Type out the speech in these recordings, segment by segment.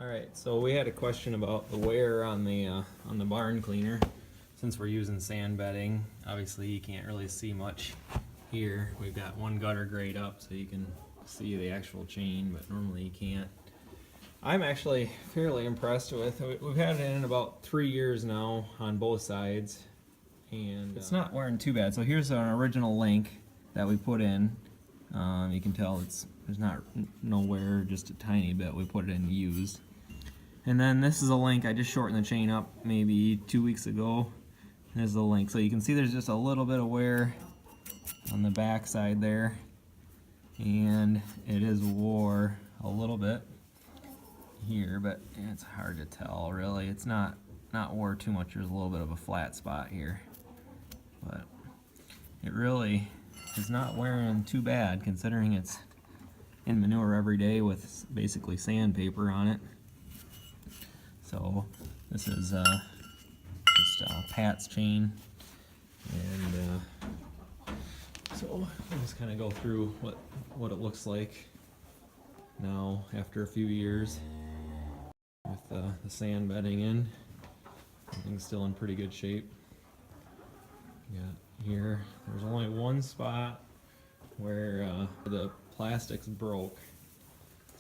Alright, so we had a question about the wear on the barn cleaner. Since we're using sand bedding, obviously you can't really see much here. We've got one gutter grate up so you can see the actual chain, but normally you can't. I'm actually fairly impressed with it. We've had it in about 3 years now on both sides, and it's not wearing too bad. So here's an original link that we put in. You can tell there's not no wear, just a tiny bit. We put it in used. And then this is a link. I just shortened the chain up maybe 2 weeks ago. There's the link. So you can see there's just a little bit of wear on the back side there, and it is wore a little bit here, but it's hard to tell really. It's not wore too much. There's a little bit of a flat spot here, but it really is not wearing too bad considering it's in manure every day with basically sandpaper on it. So this is just Pat's chain, and so we'll just kind of go through what it looks like now after a few years with the sand bedding in. Everything's still in pretty good shape. Yeah, here there's only one spot where the plastics broke,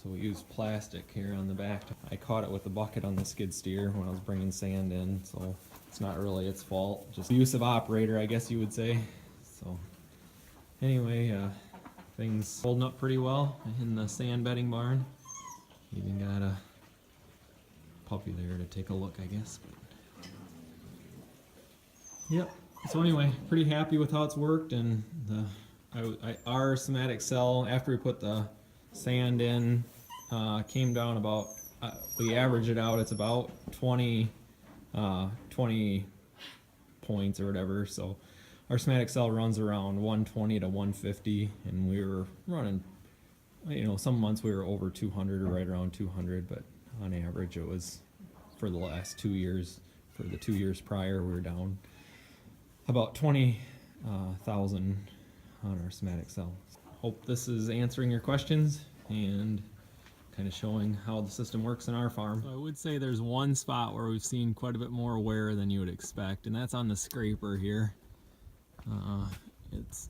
so we used plastic here on the back. I caught it with the bucket on the skid steer when I was bringing sand in, so it's not really its fault, just use of operator, I guess you would say. So anyway, things holding up pretty well in the sand bedding barn. Even got a puppy there to take a look, I guess. But yep. So anyway, pretty happy with how it's worked, and our somatic cell after we put the sand in came down about. We average it out. It's about 20 points or whatever. So our somatic cell runs around 120 to 150, and we were running, some months we were over 200 or right around 200, but on average it was, for the last 2 years, for the 2 years prior, we were down about 20,000 on our somatic cell. Hope this is answering your questions and kind of showing how the system works in our farm. So I would say there's one spot where we've seen quite a bit more wear than you would expect, and that's on the scraper here.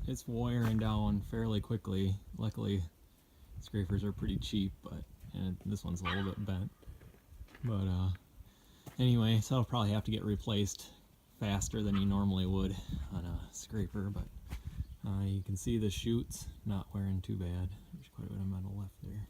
It's wearing down fairly quickly. Luckily, scrapers are pretty cheap, and this one's a little bit bent. But anyway, so I'll probably have to get replaced faster than you normally would on a scraper. But you can see the chutes not wearing too bad. There's quite a bit of metal left there.